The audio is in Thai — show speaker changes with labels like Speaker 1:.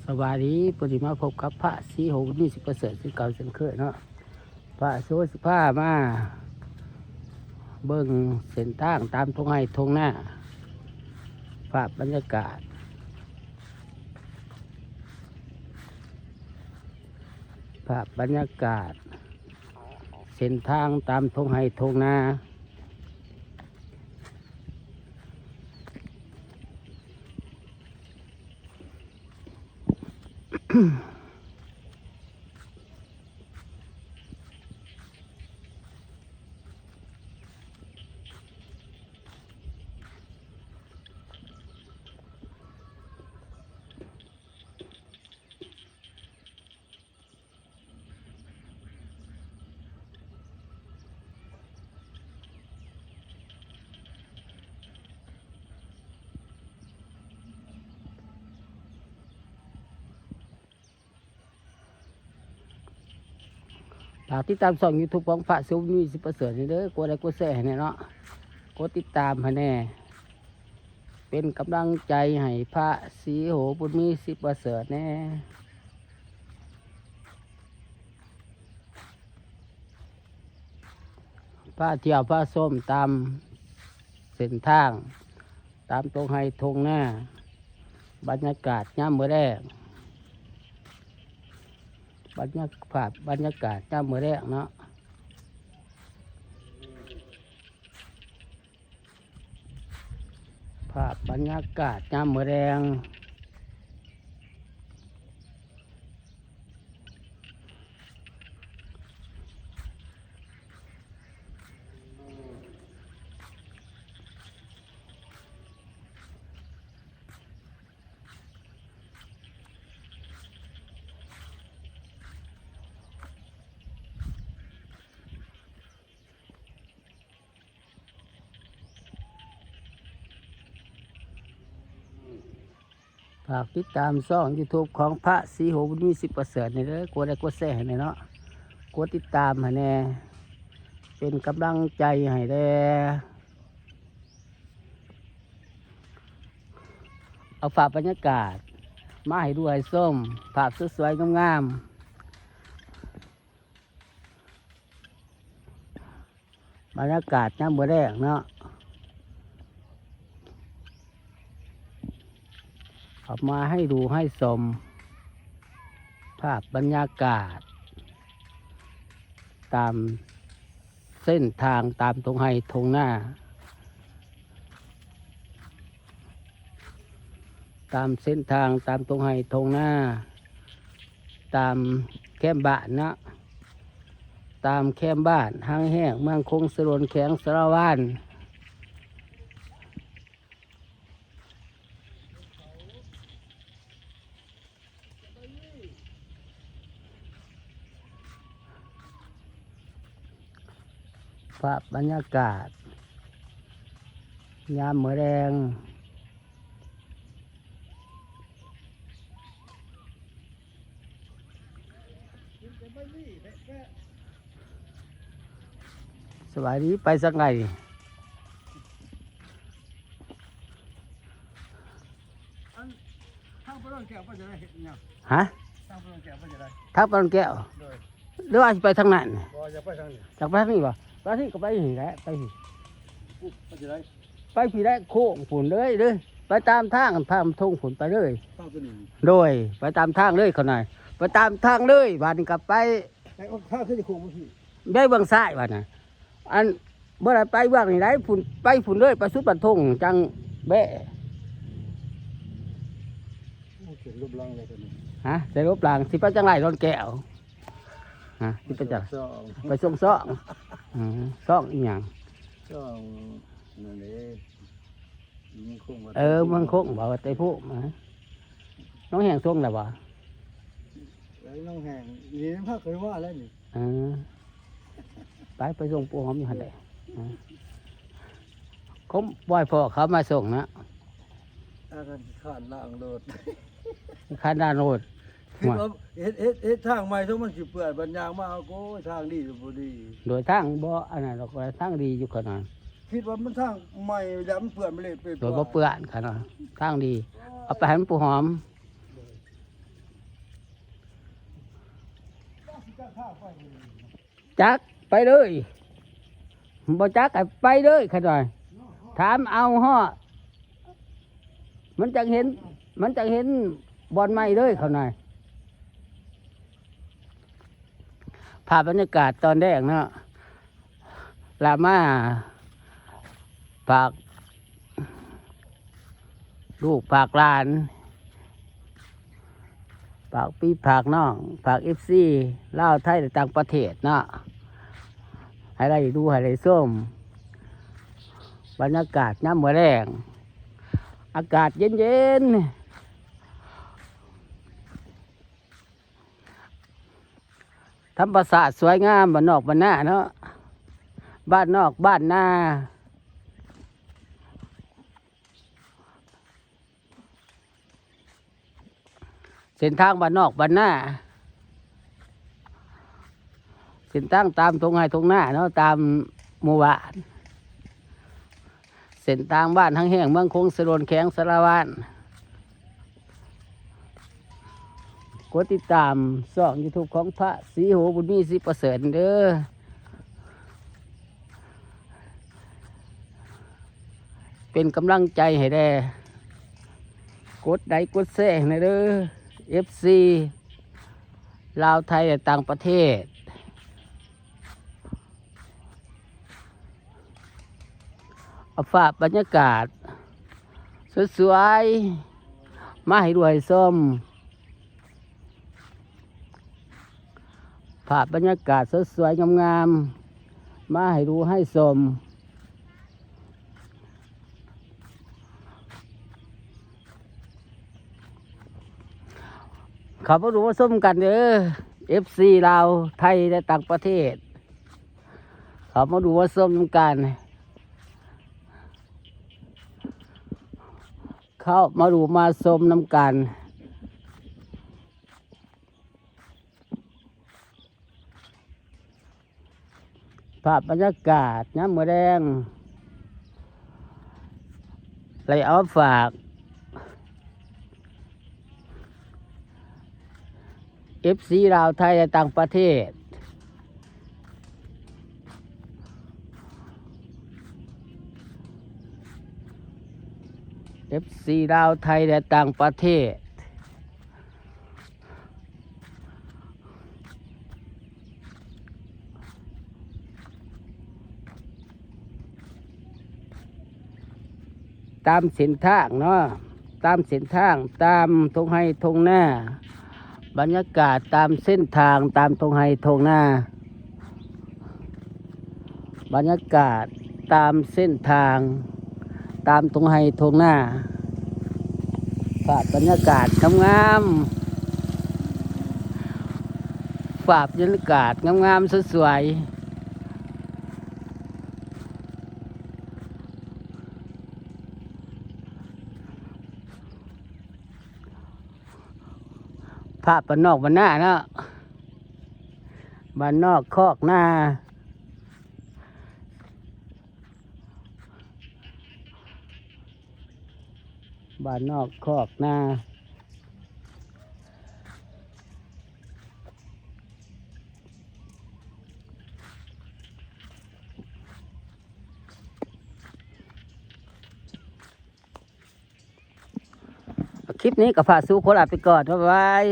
Speaker 1: สวัสดีปฏิมาพบกับพระศรีโหนี่สิประเสริฐสิเก่าเช่นเคยเนาะพระโซสิผ้ามาเบิ่งเส้นทางตามทงไห้ทงหน้าภาพบรรยากาศเส้นทางตามทงไห้ทงหน้าฝากติดตามช่อง YouTube ของพระศรีโหนี่สิประเสริฐนี่เด้อกดไลค์กดแชร์ให้แน่เนาะกดติดตามให้แน่เป็นกำลังใจให้พระศรีโหบุญมีสิประเสริฐแน่พระเที่ยวพระส้มตามเส้นทางตามตรงไห้ทงหน้าบรรยากาศย่ำมื้อแรกบรรยากาศย่ำมื้อแรกเนาะภาพบรรยากาศย่ำมื้อแรงฝากติดตามช่อง YouTube ของพระศรีโหบุญมีสิประเสริฐนี่เด้อกดไลค์กดแชร์ให้แน่เนาะกดติดตามให้แน่เป็นกำลังใจให้แน่เอาฝากบรรยากาศมาให้ดูให้ส้มภาพสวยๆงามๆบรรยากาศย่ำมื้อแรกเนาะเอามาให้ดูให้ชมภาพบรรยากาศตามเส้นทางตามทงไห้ทงหน้าตามเส้นทางตามตรงไห้ทงหน้าตามแคมบ้านนะตามแคมบ้านห้างแห้งเมืองคงสรวนแข็งสารวานภาพบรรยากาศยามมื้อแรงสวัสดีไปสักไง
Speaker 2: ทางพระรองแก้วก็จะได้เห็นเนี่ย
Speaker 1: ฮะ
Speaker 2: ทางพระรองแก้วก็จะได้
Speaker 1: ทับปานแก้ว
Speaker 2: โดย
Speaker 1: หรือว่าสิไปทางนั้น
Speaker 2: บ่จะไปทางนี้
Speaker 1: จากไปทางนี้บ่ไปที่ก็ไปนี่แหละไปนี่
Speaker 2: ปุ๊บก็จะได้
Speaker 1: ไปพี่ได้โค้งฝุ่นเลยเลยไปตามทางพามทงฝุ่นไปเลย
Speaker 2: ทางตัวนี้
Speaker 1: โดยไปตามทางเลยเขาหน่อยไปตามทางเลยบาดนี้กลับไป
Speaker 2: แต่ข้างขึ้นจะโค้งมาพี่
Speaker 1: ได้เบื้องซ้ายบาดน่ะอันเมื่อไรไปเบื้องนี่ได้ฝุ่นไปฝุ่นเลยไปสุดบันทงจังแบะ
Speaker 2: เขียนรูปร่างเลยตัวนี้
Speaker 1: ฮะใส่รถปลางสิไปจังไรรอนแก้วฮะสิไปจัง
Speaker 2: สอง
Speaker 1: ไปส่งซ่องซ่องอีหยัง
Speaker 2: สองนั่นเองมันคงว่า
Speaker 1: มันคงบอกว่าไต้ผู้มาน้องแหงส่งแล้วบ่
Speaker 2: ไอ้น้องแห้งนี่ภาคเคยว่าแล้วนี่
Speaker 1: เออไปส่งปูหอมอยู่หันเลยเขาบ่อยพอเขามาส่งนะ
Speaker 2: อาการขาดล่างโลด
Speaker 1: คันดานโรด
Speaker 2: คิดว่าเฮ็ดทางใหม่ทั้งมันสิเปื่อยบัญญังมาเอาโก้ทางดีหรือบ่ดี
Speaker 1: โดยทางบ่อันนั้นเราก็ทางดีอยู่ขนาด
Speaker 2: คิดว่ามันทางใหม่ยามมันเปื่อยมันเลยไป
Speaker 1: โดยบ่เปื้อนขนาดทางดีเอาไปให้มันปูหอม จักไปเลยบ่จักก็ไปเลยขน่อยถามเอาฮอมันจังเห็นบอนไม้เลยเขาหน่อยภาพบรรยากาศตอนแรกเนาะลามาฝากลูกฝากหลานฝากพี่ฝากน้องฝากFCลาวไทยและต่างประเทศเนาะให้ได้ดูให้ได้ส้มบรรยากาศน้ำมื้อแรงอากาศเย็นๆธรรมชาติสวยงามบ้านนอกบ้านนาเนาะบ้านนอกบ้านนาเส้นทางบ้านนอกบ้านนาเส้นทางตามทงไห้ทงหน้าเนาะตามหมู่บ้านเส้นทางบ้านทั้งแห่งเมืองคงสะดวนแข็งสารวัน กดติดตามช่อง YouTube ของพระศรีโหบุญมีศรีประเสริฐเด้อเป็นกำลังใจให้ได้กดไลค์กดแชร์ให้เด้อ FC ลาวไทยและต่างประเทศเอาฝากบรรยากาศสวยๆมาให้ด้วยส้มภาพบรรยากาศสวยๆงามๆมาให้ดูให้ชมเขามาดูว่าส้มกันเด้อ FC ลาวไทยและต่างประเทศเขามาดูว่าส้มกันเข้ามาดูมาชมน้ำกันภาพบรรยากาศน้ำมือแดงไหลเอาฝากFC ลาวไทยและต่างประเทศFC ลาวไทยและต่างประเทศตามเส้นทางเนาะตามเส้นทางตามทงไห้ทงหน้าบรรยากาศตามเส้นทางตามทงไห้ทงหน้าบรรยากาศตามเส้นทางตามทงไห้ทงหน้าฝากบรรยากาศงามๆฝากบรรยากาศงามๆสวยๆภาพบ้านนอกบ้านหน้าเนาะบ้านนอกคอกหน้าบ้านนอกคอกหน้าคลิปนี้ก็ฝากสู่โคราชไปก่อนบ๊ายบาย